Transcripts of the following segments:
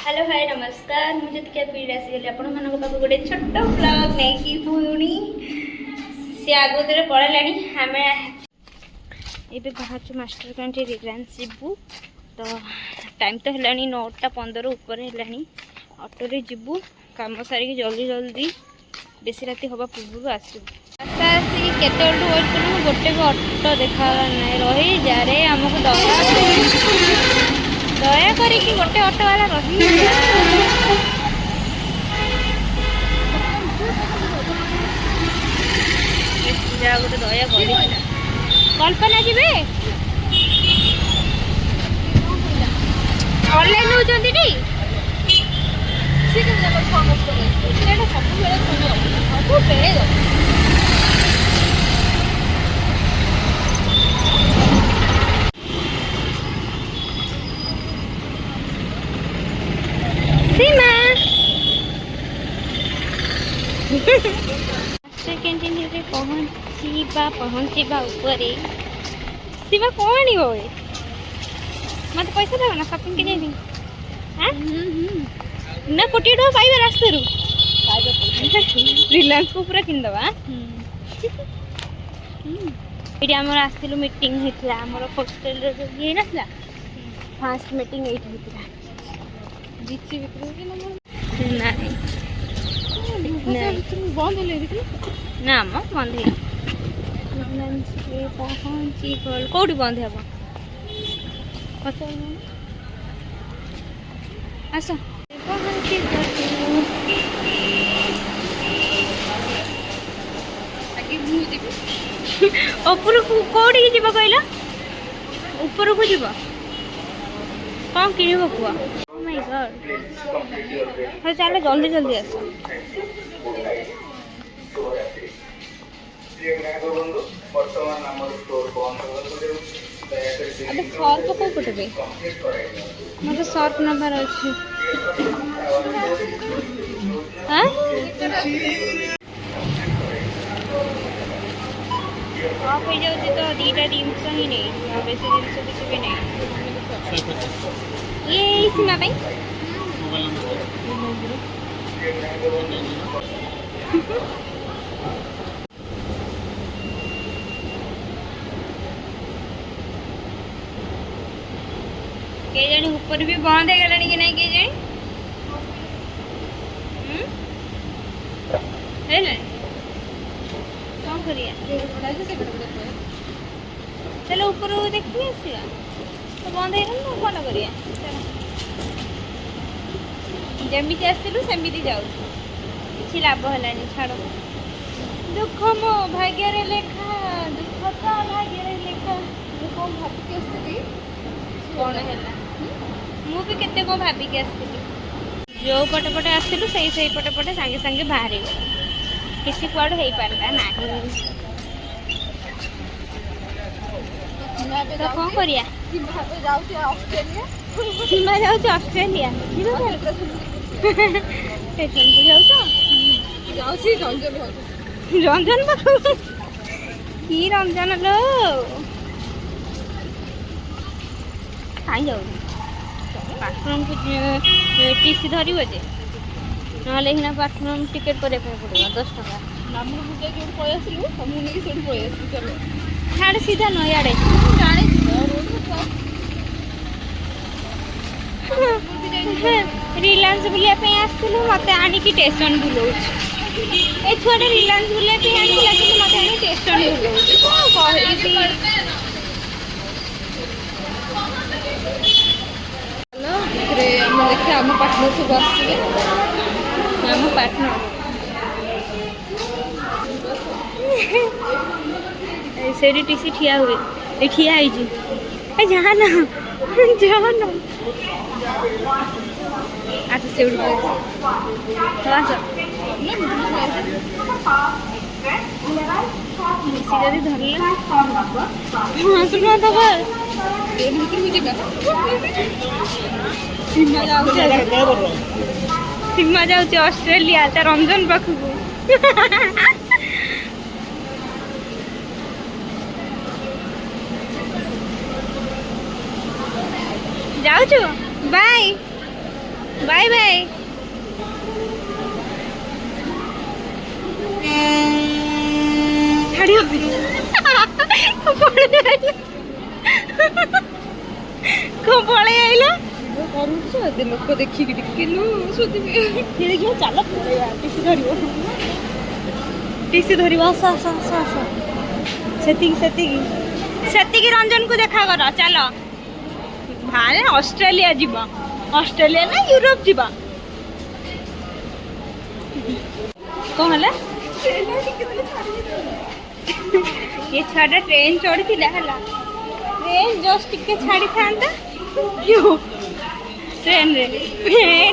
Hello hi नमस्कार मुझे क्या पीड़ आसीगली आपण मानक पाख गोटे छोट ब्लॉग नहीं कि पुणी सी आगुदे पड़ेलाणी आम ये बाहर मास्टर कैंटीन रिलायंस जीवु तो टाइम तो है 9:15 ऊपर है ऑटो जीवु कम सारिक जल्दी जल्दी बेसी राति हवा पूर्व आसू रास्ता आसिक केत वेट करूँ गोटे भी ऑटो देखा ना रही जारे आमको दया करी गोटे ऑटो वाला रही गोटे दया कर कल्पना जी ऑनलाइन होती कैंटीन पहुँचा ऊपर सीमा कौन हो मत पैसा देव ना शॉपिंग के जाए हाँ ना कोटी टका पाइबा रास्ते रिलायंस को पूरा किनदवा ये आमर आसलु मीटिंग होता आमर हॉस्टेल ये ना फास्ट मीटिंग ये ना बंद पहुँची गल कौटी बंद हे आस पहुँची ऊपर को कौटी जी कहल ऊपर को जीव कौन किण कुह माय गॉड चलो जल्दी जल्दी आस अरे सर्फ को पटे मत सर्फ नंबर अच्छे हाँ ऑफ हो जाऊँ तो दीटा जिनस ही नहीं बेस जिन किसी भी नहीं ये सीमा के जानी ऊपर भी बंद हो गला कि नहीं के जानी कौन करिए चलो ऊपर देखिए आसिया तो बंद हो कौन करिए जमीती आसलु सेमती जाऊ कि लाभ है छाड़ दुख मो भाग्य लेखा दुख तो भाग्य लेखा कौन भाविक आसती कौन है मु भी केते को भाविक आसती जो पटे पटे आसलु से पटे पटे सांगे सांगे बाहर किसी कुआड़ हो पारा ना तो कौन करिया सीमा जाऊँ ऑस्ट्रेलिया रंजन पाख कि रंजन लो कहीं जाऊ पार्टनर को टीसी धर जे ना पार्टनर टिकेट करने पड़ेगा 10 टका छाड़ सीधा न इे रिलायंस बुलापी आसलु मत आणिकी स्टेशन बुलाऊ ए छुआटे रिलायंस बुलापी आना कि मत आनी स्टेशन बुलाऊ देखिए आम पार्टनर सब आसवे आम पार्टनर से टीसी ठिया हुए ठिया है जाना जाना अच्छा से धरले सीमा जाऊँ ऑस्ट्रेलिया रंजन पाखक जाऊँ बाय बाय ଦେ ଲୋକ ଦେଖିକି ଟିକେ ଶୋଧିବେ। ଦେଖିବ ଚାଲ ଟିସି ଧରିବ ଟିସି ଧରିବ ଆସ ଆସ ଆସ ଆସ ସେତିକି ସେତିକି ସେତିକି ରଞ୍ଜନକୁ ଦେଖା କର ଚାଲ ଭାରେ ଅଷ୍ଟ୍ରେଲିଆ ଯିବ ଅଷ୍ଟ୍ରେଲିଆ ନା ୟୁରୋପ ଯିବ କଣ ହେଲା ये छाड़ा ट्रेन चढ़ी है ट्रेन जस्ट टिके छाड़ी था ट्रेन रे ट्रेन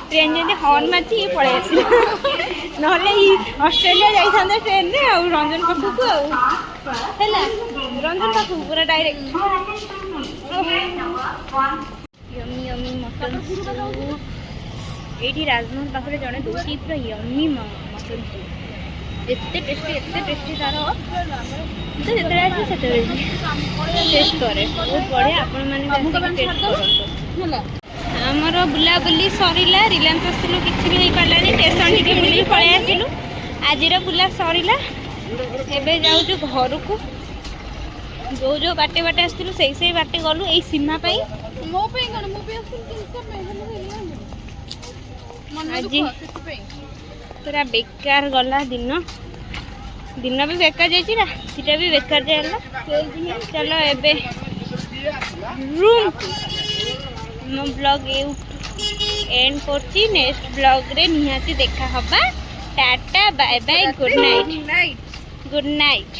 ट्रेन जमी हर्न मारी पड़े ना ऑस्ट्रेलिया जाइए ट्रेन रे आ रंजन पाखक है रंजन पाखक पूरा डायरेक्ट यमी यमी मटन ये राजमहल पाखे जड़े दोषी पूरा यमी मटन सूप एते टेस्टी तार तो जिते आसे से टेस्ट करे बहुत बढ़िया आपण मैंने टेस्ट करूँ आमर बुलाबुली सरला रिलायंस आसलु किसी भी नहीं पार्ला स्टेशन टी बुल पलि आसलु आज बुला सरला एबे जाऊँ घर को जो जो बाटे बाटे आसलु से बाटे गलु यही सीमा आज पूरा बेकार गला दिन दिन भी बेकार जाइए रातिटा भी बेकार जाएगा चलो एबे रूम मो ब्लॉग एंड करछि नेक्स्ट ब्लॉग रे निहाती देखा हबा ta-ta bye bye good night